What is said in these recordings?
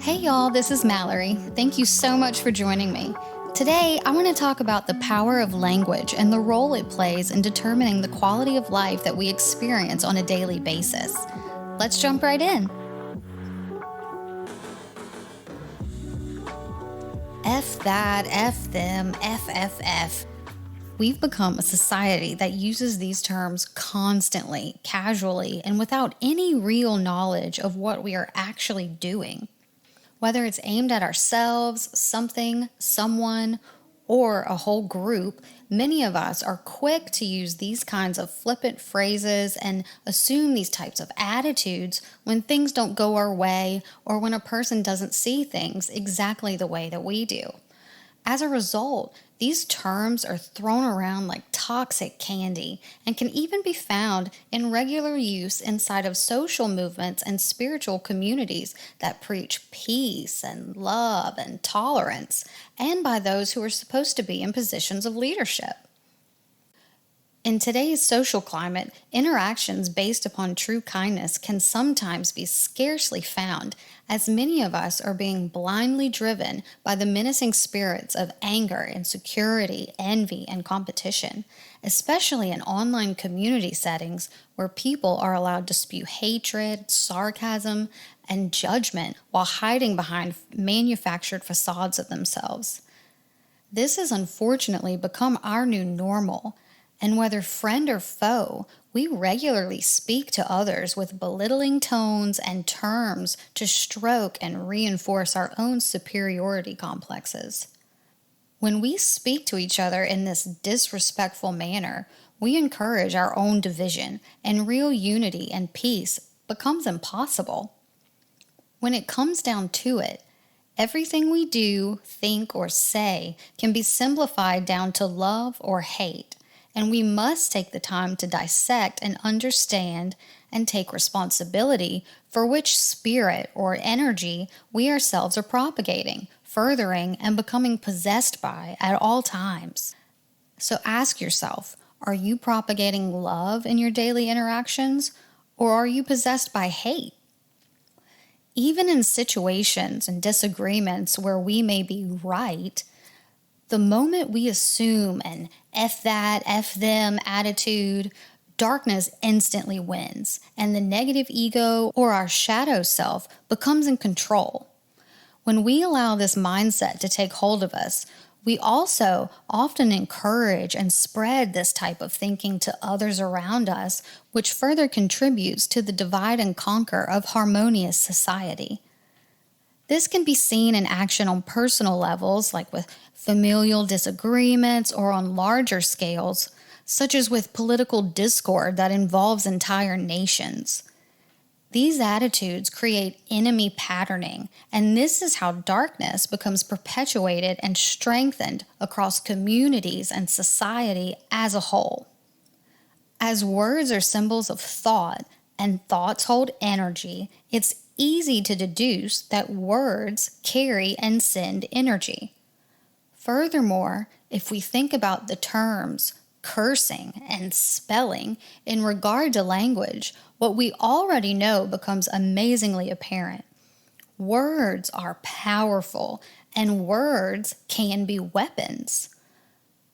Hey y'all, this is Mallory. Thank you so much for joining me. Today, I want to talk about the power of language and the role it plays in determining the quality of life that we experience on a daily basis. Let's jump right in. F that, F them, FFF. We've become a society that uses these terms constantly, casually, and without any real knowledge of what we are actually doing. Whether it's aimed at ourselves, something, someone, or a whole group, many of us are quick to use these kinds of flippant phrases and assume these types of attitudes when things don't go our way or when a person doesn't see things exactly the way that we do. As a result, these terms are thrown around like toxic candy and can even be found in regular use inside of social movements and spiritual communities that preach peace and love and tolerance, and by those who are supposed to be in positions of leadership. In today's social climate, interactions based upon true kindness can sometimes be scarcely found, as many of us are being blindly driven by the menacing spirits of anger, insecurity, envy, and competition, especially in online community settings where people are allowed to spew hatred, sarcasm, and judgment while hiding behind manufactured facades of themselves. This has unfortunately become our new normal. And whether friend or foe, we regularly speak to others with belittling tones and terms to stroke and reinforce our own superiority complexes. When we speak to each other in this disrespectful manner, we encourage our own division, and real unity and peace becomes impossible. When it comes down to it, everything we do, think, or say can be simplified down to love or hate. And we must take the time to dissect and understand and take responsibility for which spirit or energy we ourselves are propagating, furthering, and becoming possessed by at all times. So ask yourself, are you propagating love in your daily interactions, or are you possessed by hate? Even in situations and disagreements where we may be right, the moment we assume an F that, F them attitude, darkness instantly wins, and the negative ego or our shadow self becomes in control. When we allow this mindset to take hold of us, we also often encourage and spread this type of thinking to others around us, which further contributes to the divide and conquer of harmonious society. This can be seen in action on personal levels, like with familial disagreements, or on larger scales, such as with political discord that involves entire nations. These attitudes create enemy patterning, and this is how darkness becomes perpetuated and strengthened across communities and society as a whole. As words are symbols of thought, and thoughts hold energy, it's easy to deduce that words carry and send energy. Furthermore, if we think about the terms cursing and spelling in regard to language, what we already know becomes amazingly apparent. Words are powerful, and words can be weapons.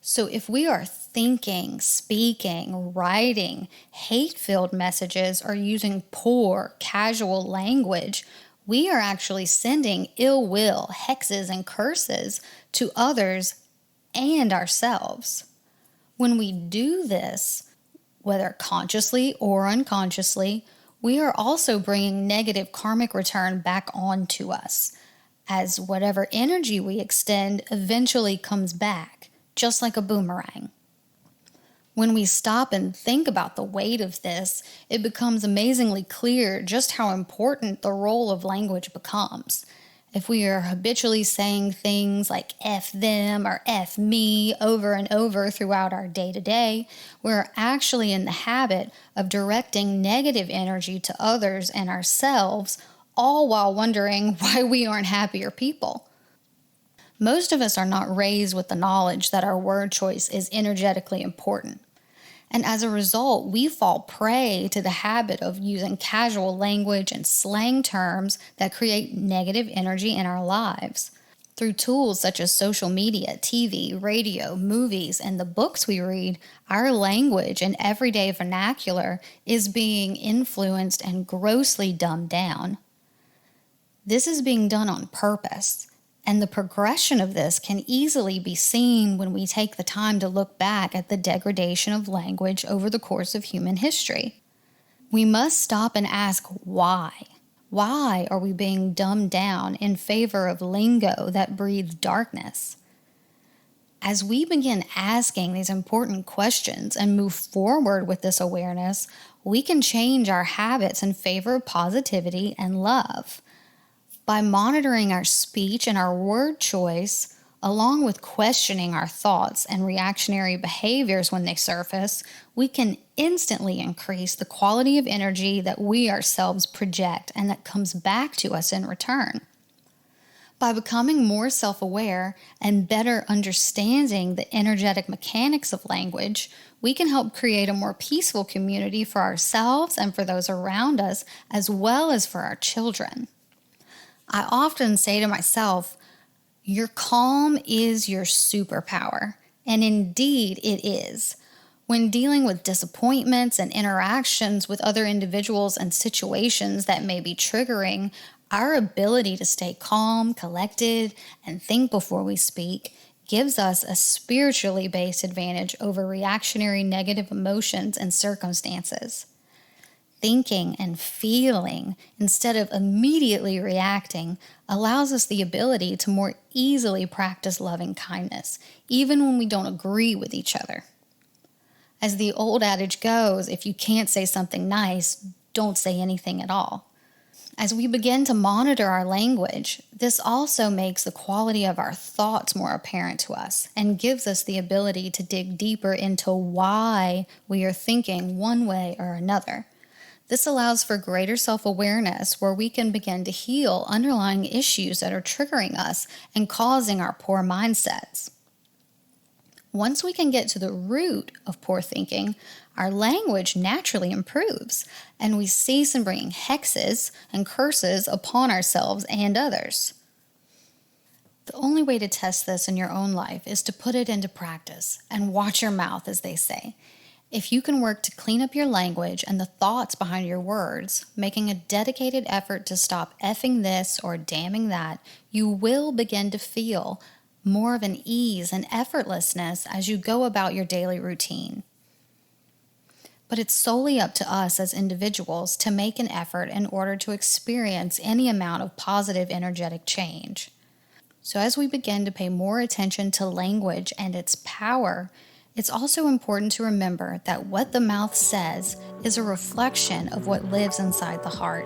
So if we are thinking, speaking, writing hate-filled messages or using poor, casual language, we are actually sending ill will, hexes, and curses to others and ourselves. When we do this, whether consciously or unconsciously, we are also bringing negative karmic return back onto us, as whatever energy we extend eventually comes back, just like a boomerang. When we stop and think about the weight of this, it becomes amazingly clear just how important the role of language becomes. If we are habitually saying things like F them or F me over and over throughout our day-to-day, we're actually in the habit of directing negative energy to others and ourselves, all while wondering why we aren't happier people. Most of us are not raised with the knowledge that our word choice is energetically important. And as a result, we fall prey to the habit of using casual language and slang terms that create negative energy in our lives. Through tools such as social media, TV, radio, movies, and the books we read, our language and everyday vernacular is being influenced and grossly dumbed down. This is being done on purpose, and the progression of this can easily be seen when we take the time to look back at the degradation of language over the course of human history. We must stop and ask why. Why are we being dumbed down in favor of lingo that breathes darkness? As we begin asking these important questions and move forward with this awareness, we can change our habits in favor of positivity and love. By monitoring our speech and our word choice, along with questioning our thoughts and reactionary behaviors when they surface, we can instantly increase the quality of energy that we ourselves project and that comes back to us in return. By becoming more self-aware and better understanding the energetic mechanics of language, we can help create a more peaceful community for ourselves and for those around us, as well as for our children. I often say to myself, your calm is your superpower, and indeed it is. When dealing with disappointments and interactions with other individuals and situations that may be triggering, our ability to stay calm, collected, and think before we speak gives us a spiritually based advantage over reactionary negative emotions and circumstances. Thinking and feeling instead of immediately reacting allows us the ability to more easily practice loving kindness, even when we don't agree with each other. As the old adage goes, if you can't say something nice, don't say anything at all. As we begin to monitor our language, this also makes the quality of our thoughts more apparent to us and gives us the ability to dig deeper into why we are thinking one way or another. This allows for greater self-awareness where we can begin to heal underlying issues that are triggering us and causing our poor mindsets. Once we can get to the root of poor thinking, our language naturally improves, and we cease in bringing hexes and curses upon ourselves and others. The only way to test this in your own life is to put it into practice and watch your mouth, as they say. If you can work to clean up your language and the thoughts behind your words, making a dedicated effort to stop effing this or damning that, you will begin to feel more of an ease and effortlessness as you go about your daily routine. But it's solely up to us as individuals to make an effort in order to experience any amount of positive energetic change. So as we begin to pay more attention to language and its power, it's also important to remember that what the mouth says is a reflection of what lives inside the heart.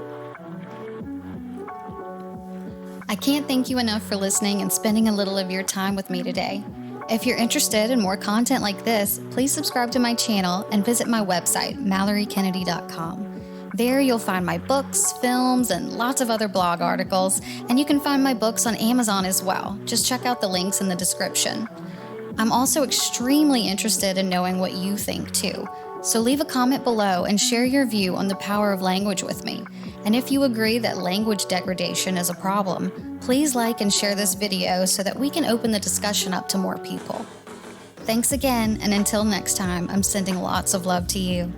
I can't thank you enough for listening and spending a little of your time with me today. If you're interested in more content like this, please subscribe to my channel and visit my website, MalloryKennedy.com. There you'll find my books, films, and lots of other blog articles, and you can find my books on Amazon as well. Just check out the links in the description. I'm also extremely interested in knowing what you think too, so leave a comment below and share your view on the power of language with me. And if you agree that language degradation is a problem, please like and share this video so that we can open the discussion up to more people. Thanks again, and until next time, I'm sending lots of love to you.